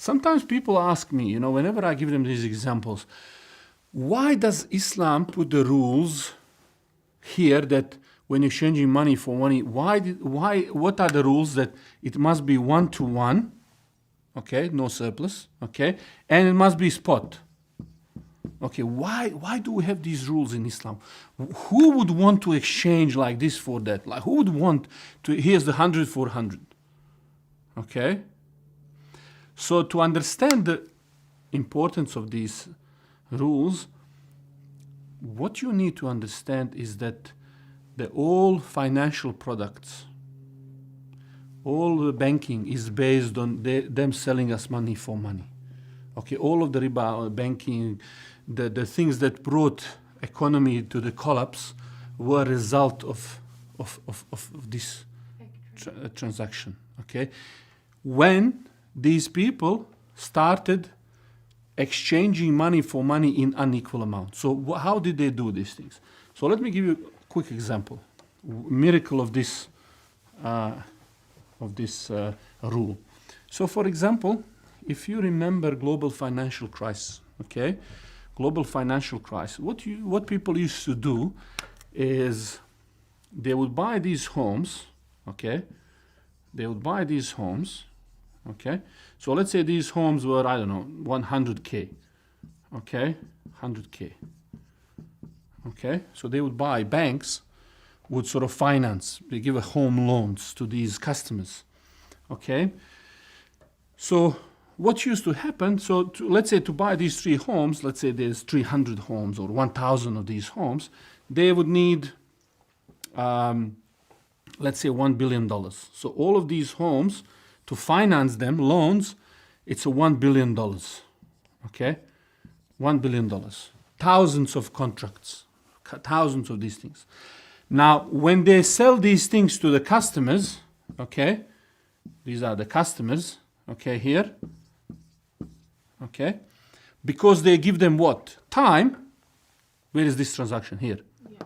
sometimes people ask me, whenever I give them these examples, why does Islam put the rules here that when you're exchanging money for money, what are the rules that it must be 1-to-1, okay, no surplus, okay, and it must be spot. Okay, why do we have these rules in Islam? Who would want to exchange like this for that? Like, who would want to, here's the 100 for 100. Okay? So to understand the importance of these rules, what you need to understand is that all financial products, all the banking is based on them selling us money for money. Okay, all of the riba, banking, the things that brought economy to the collapse were a result of this transaction. Okay, when these people started exchanging money for money in unequal amounts. So how did they do these things? So let me give you a quick example, miracle of this rule. So for example, if you remember global financial crisis, okay, global financial crisis, what people used to do is they would buy these homes, okay, okay, so let's say these homes were, I don't know, 100K, okay, 100K, okay, so they would buy, banks would sort of finance, they give a home loans to these customers, okay. So what used to happen, so let's say to buy these 3 homes, let's say there's 300 homes or 1,000 of these homes, they would need, let's say $1 billion. So all of these homes, to finance them, loans, it's a $1 billion, okay? $1 billion. Thousands of contracts, thousands of these things. Now, when they sell these things to the customers, okay, these are the customers, okay, here, okay, because they give them what? Time. Where is this transaction? Here. Yeah.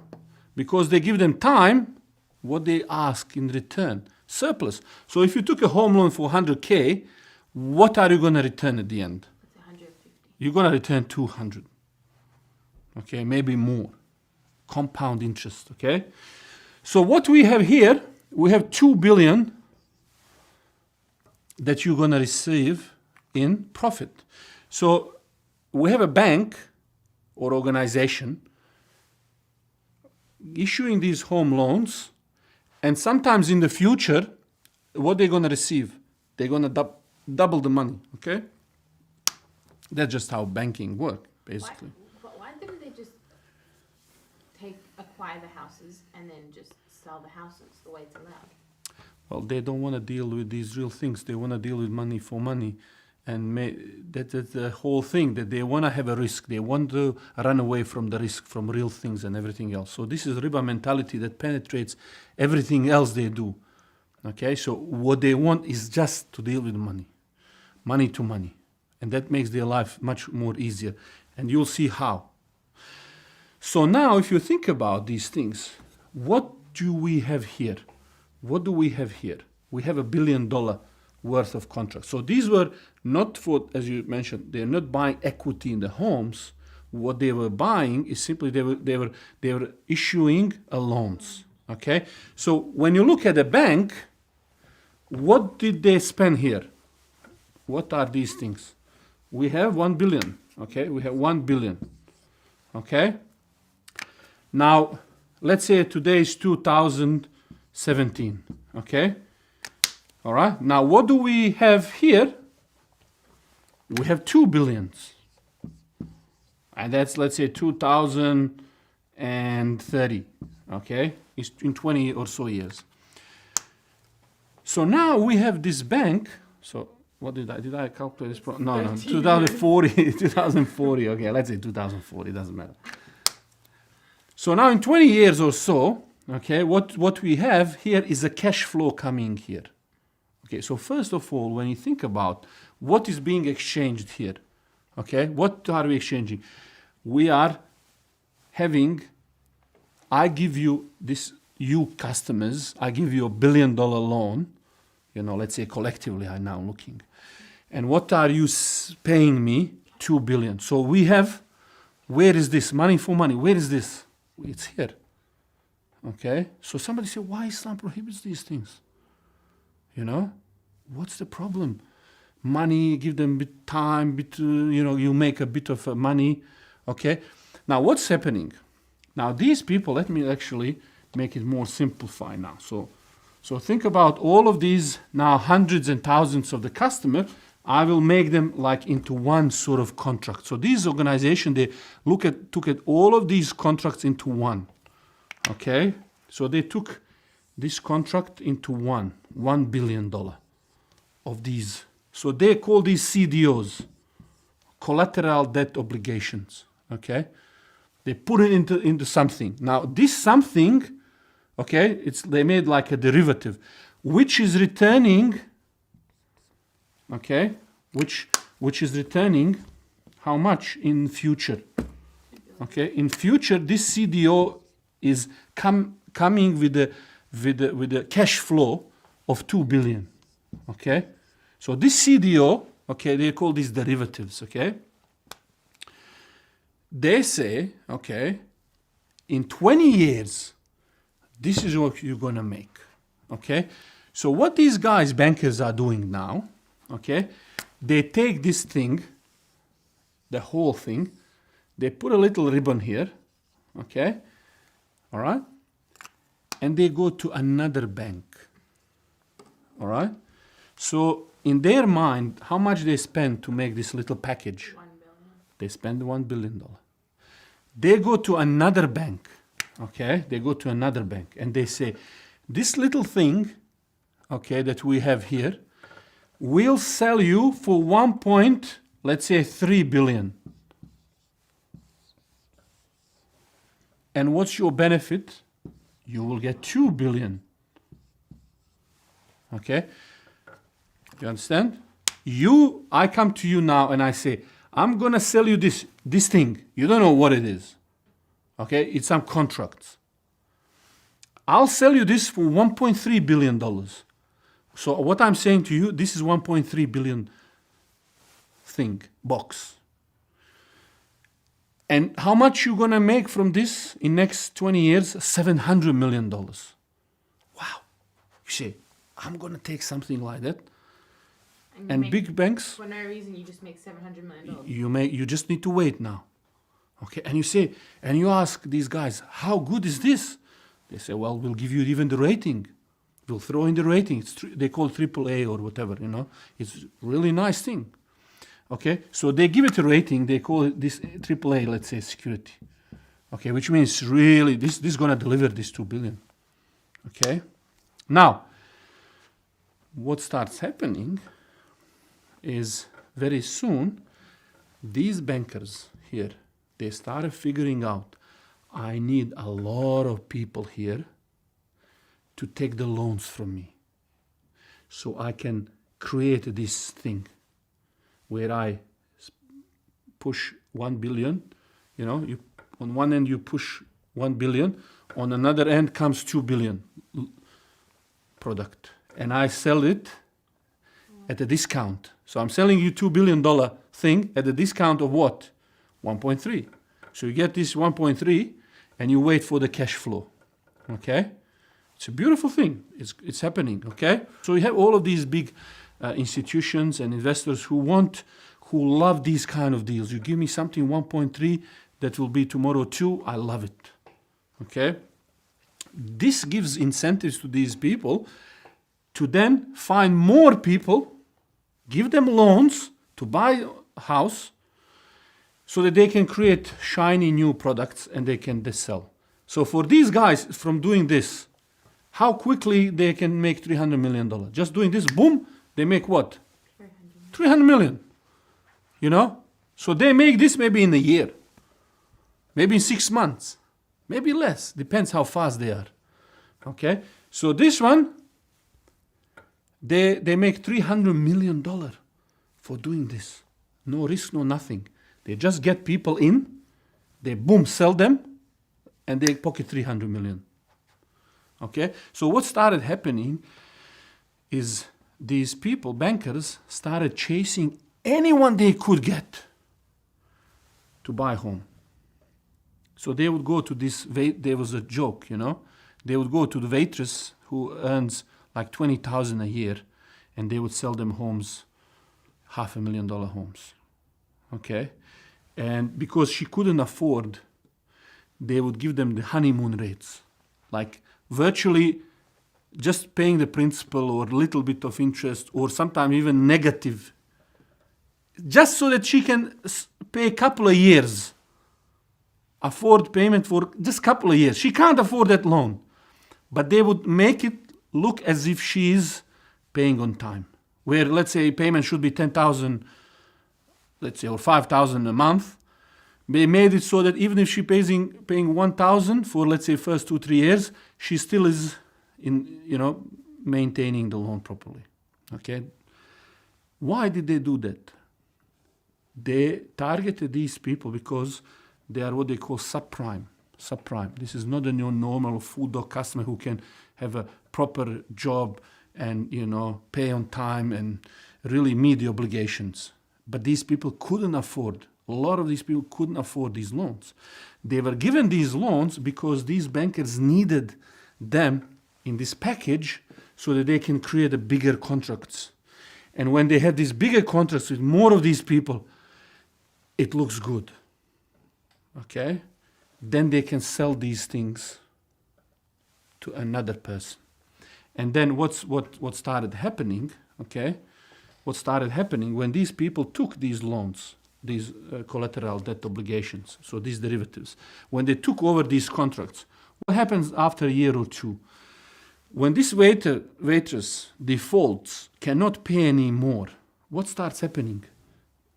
Because they give them time, what they ask in return? Surplus. So if you took a home loan for 100K, what are you going to return at the end? 150. You're going to return 200. Okay, maybe more. Compound interest, okay? So what we have here, we have 2 billion that you're going to receive in profit. So we have a bank or organization issuing these home loans, and sometimes in the future, what they're going to receive, they're going to double the money, okay? That's just how banking works, basically. Why didn't they just acquire the houses and then just sell the houses the way it's allowed? Well, they don't want to deal with these real things. They want to deal with money for money. And that's the whole thing, that they want to have a risk. They want to run away from the risk, from real things and everything else. So this is riba mentality that penetrates everything else they do. Okay, so what they want is just to deal with money. Money to money. And that makes their life much more easier. And you'll see how. So now if you think about these things, what do we have here? What do we have here? We have $1 billion worth of contracts. So these were not for, as you mentioned, they're not buying equity in the homes. What they were buying is simply they were issuing loans. Okay? So when you look at a bank, what did they spend here? What are these things? We have 1 billion. Okay? We have 1 billion. Okay? Now, let's say today is 2017. Okay? All right. Now, what do we have here? We have 2 billions. And that's, let's say, 2030. Okay? It's in 20 or so years. So now we have this bank. So what did I calculate this? No, 2040. 2040. Okay, let's say 2040. It doesn't matter. So now in 20 years or so, okay, what we have here is a cash flow coming here. Okay, so first of all, when you think about what is being exchanged here, okay, what are we exchanging? We are having, I give you this, you customers, I give you $1 billion loan, let's say collectively I'm now looking. And what are you paying me? 2 billion. So we have, where is this? Money for money. Where is this? It's here. Okay? So somebody say, why Islam prohibits these things? You know? What's the problem? Money, give them bit time, you make a bit of money. Okay? Now what's happening? Now these people, let me actually make it more simplified now. So think about all of these now hundreds and thousands of the customer. I will make them like into one sort of contract. So these organization, they took at all of these contracts into one. Okay? So they took this contract into $1 billion of these. So they call these CDOs, collateral debt obligations. Okay? They put it into something. Now this something, okay, they made like a derivative, which is returning, okay, which is returning how much in future? Okay, in future this CDO is coming with the cash flow of 2 billion. Okay, so this CDO, okay, they call these derivatives. Okay, they say, okay, in 20 years, this is what you're gonna make. Okay, so what these guys, bankers, are doing now, okay, they take this thing, the whole thing, they put a little ribbon here, okay, all right, and they go to another bank, all right. So in their mind, how much they spend to make this little package? 1 billion. They spend $1 billion. They go to another bank, okay, they go to another bank and they say, this little thing, okay, that we have here, we'll sell you for let's say 3 billion. And what's your benefit? You will get 2 billion. Okay? You understand? I come to you now and I say, I'm gonna sell you this thing. You don't know what it is. Okay? It's some contracts. I'll sell you this for $1.3 billion. So what I'm saying to you, this is 1.3 billion thing, box. And how much you gonna make from this in next 20 years? $700 million. Wow. You say, I'm gonna take something like that. And big banks, for no reason, you just make $700 million. You just need to wait now. Okay, and you ask these guys, how good is this? They say, well, we'll give you even the rating. We'll throw in the rating. They call AAA or whatever, It's a really nice thing. Okay, so they give it a rating. They call it this AAA, let's say, security. Okay, which means really this is going to deliver this 2 billion. Okay, now what starts happening is very soon these bankers here, they started figuring out, I need a lot of people here to take the loans from me. So I can create this thing where I push 1 billion, on one end you push 1 billion, on another end comes 2 billion product. And I sell it at a discount. So I'm selling you $2 billion thing at a discount of what? 1.3. So you get this 1.3 and you wait for the cash flow. Okay? It's a beautiful thing. It's happening. Okay? So you have all of these big institutions and investors who love these kind of deals. You give me something 1.3 that will be tomorrow 2, I love it. Okay? This gives incentives to these people to then find more people, give them loans to buy a house so that they can create shiny new products and they can sell. So for these guys from doing this, how quickly they can make $300 million? Just doing this, boom, they make what? 300 million. So they make this maybe in a year, maybe in 6 months, maybe less, depends how fast they are. Okay, so this one, they make $300 million for doing this. No risk, no nothing. They just get people in, they boom, sell them, and they pocket 300 million. Okay, so what started happening is these people, bankers, started chasing anyone they could get to buy a home. So they would go to this, there was a joke, they would go to the waitress who earns like $20,000 a year, and they would sell them homes, $500,000 homes. Okay? And because she couldn't afford, they would give them the honeymoon rates, like virtually just paying the principal or a little bit of interest, or sometimes even negative, just so that she can pay a couple of years, afford payment for just a couple of years. She can't afford that loan, but they would make it look as if she is paying on time, where let's say payment should be 10,000, let's say, or 5,000 a month. They made it so that even if she paying 1,000 for, let's say, first 2-3 years, she still is maintaining the loan properly. Okay. Why did they do that? They targeted these people because they are what they call subprime. Subprime. This is not a normal food dog customer who can have a proper job and pay on time and really meet the obligations. But these people couldn't afford. A lot of these people couldn't afford these loans. They were given these loans because these bankers needed them in this package so that they can create a bigger contracts. And when they had these bigger contracts with more of these people, it looks good. Okay? Then they can sell these things to another person. And then what started happening, okay? What started happening when these people took these loans, these collateral debt obligations, so these derivatives, when they took over these contracts, what happens after a year or two? When this waitress defaults, cannot pay any more, what starts happening?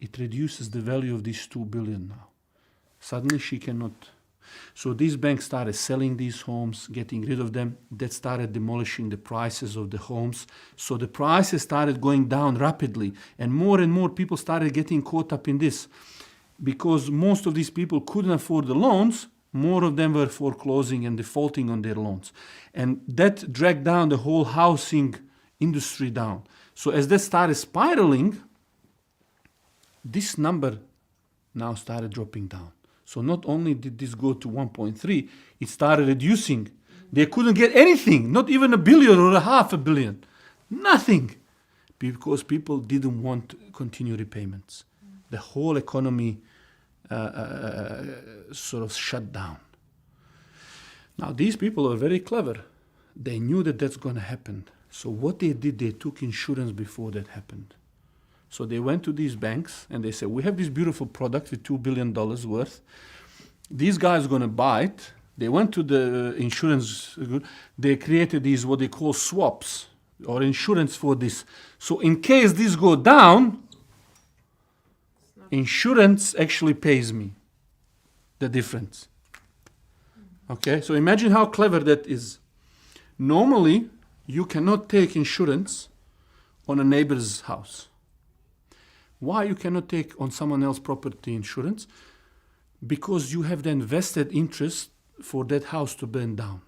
It reduces the value of these 2 billion now. Suddenly she cannot. So these banks started selling these homes, getting rid of them. That started demolishing the prices of the homes. So the prices started going down rapidly. And more people started getting caught up in this. Because most of these people couldn't afford the loans, more of them were foreclosing and defaulting on their loans. And that dragged down the whole housing industry down. So as that started spiraling, this number now started dropping down. So not only did this go to 1.3, it started reducing. They couldn't get anything, not even $1 billion or $500 million. Nothing. Because people didn't want to continue repayments. The whole economy sort of shut down. Now, these people are very clever. They knew that that's going to happen. So what they did, they took insurance before that happened. So they went to these banks and they said, we have this beautiful product with $2 billion worth. These guys are going to buy it. They went to the insurance. They created these, what they call swaps or insurance for this. So in case this go down, insurance actually pays me the difference. Okay, so imagine how clever that is. Normally, you cannot take insurance on a neighbor's house. Why you cannot take on someone else's property insurance? Because you have then vested interest for that house to burn down.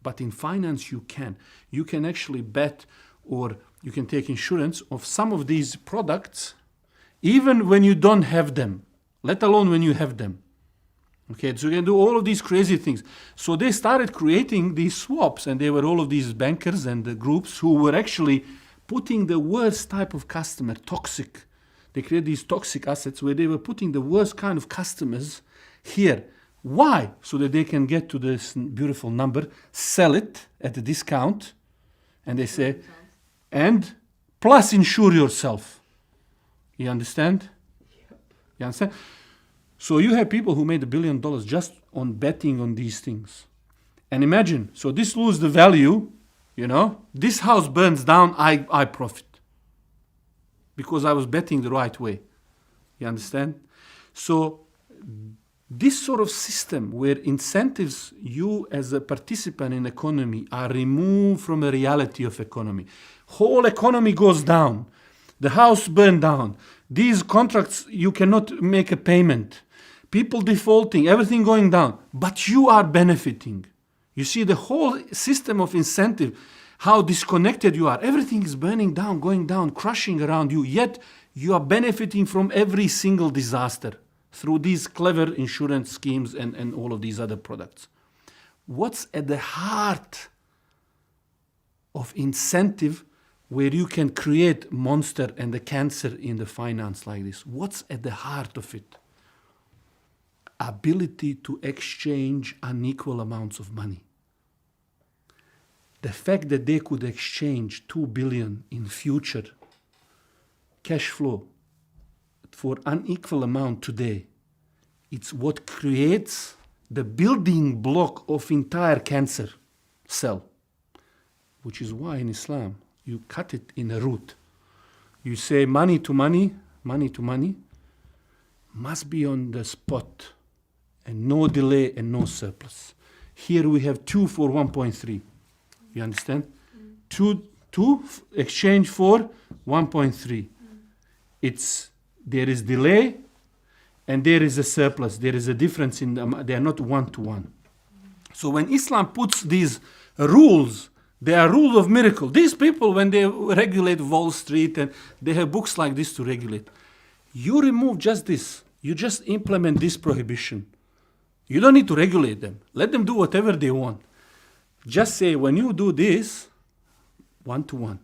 But in finance you can. You can actually bet or you can take insurance of some of these products even when you don't have them, let alone when you have them. Okay, so you can do all of these crazy things. So they started creating these swaps, and they were all of these bankers and the groups who were actually putting the worst type of customer, toxic. They created these toxic assets where they were putting the worst kind of customers here. Why? So that they can get to this beautiful number, sell it at a discount, and they say, and plus insure yourself. You understand? You understand? So you have people who made $1 billion just on betting on these things. And imagine, so this loses the value, this house burns down, I profit. Because I was betting the right way. You understand? So this sort of system where incentives, you as a participant in economy are removed from the reality of economy. Whole economy goes down. The house burned down. These contracts, you cannot make a payment. People defaulting, everything going down. But you are benefiting. You see, the whole system of incentive how disconnected you are. Everything is burning down, going down, crushing around you, yet you are benefiting from every single disaster through these clever insurance schemes and all of these other products. What's at the heart of incentive where you can create monster and the cancer in the finance like this? What's at the heart of it? Ability to exchange unequal amounts of money. The fact that they could exchange 2 billion in future cash flow for unequal amount today, it's what creates the building block of entire cancer cell, which is why in Islam you cut it in a root. You say money to money must be on the spot and no delay and no surplus. Here we have 2 for 1.3. You understand? Two exchange for 1.3. There is delay and there is a surplus. There is a difference in them. They are not one to one. So when Islam puts these rules, they are rules of miracle. These people, when they regulate Wall Street, and they have books like this to regulate, you remove just this. You just implement this prohibition. You don't need to regulate them. Let them do whatever they want. Just say, when you do this, 1 to 1.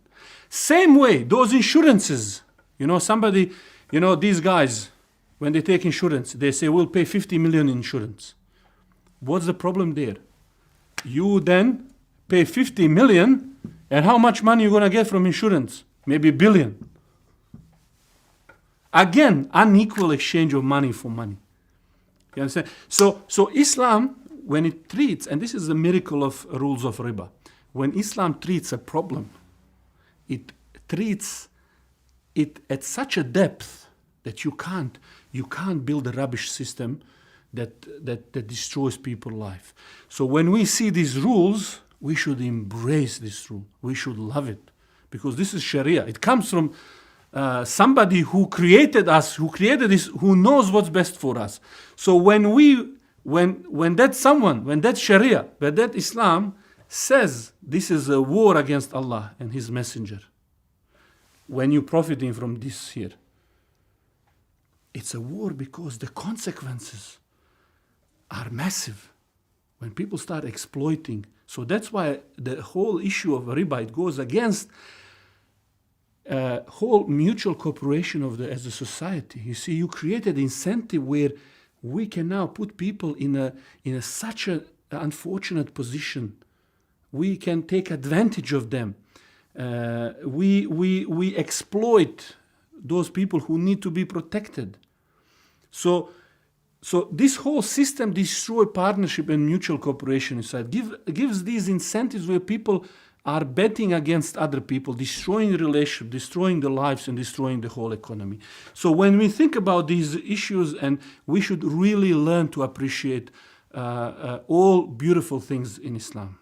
Same way, those insurances. Somebody, these guys, when they take insurance, they say, we'll pay 50 million insurance. What's the problem there? You then pay 50 million, and how much money you're going to get from insurance? Maybe $1 billion. Again, unequal exchange of money for money. You understand? So Islam, when it treats, and this is the miracle of rules of riba, when Islam treats a problem, it treats it at such a depth that you can't build a rubbish system that destroys people's life. So when we see these rules, we should embrace this rule. We should love it, because this is Sharia. It comes from somebody who created us, who created this, who knows what's best for us. So when that Sharia, when that Islam says this is a war against Allah and His Messenger, when you're profiting from this here, it's a war because the consequences are massive when people start exploiting. So that's why the whole issue of riba, it goes against whole mutual cooperation as a society. You see, you created incentive where we can now put people in such an unfortunate position. We can take advantage of them. We exploit those people who need to be protected. So this whole system destroys partnership and mutual cooperation inside. Gives these incentives where people are betting against other people, destroying relationships, destroying the lives, and destroying the whole economy. So when we think about these issues, and we should really learn to appreciate all beautiful things in Islam.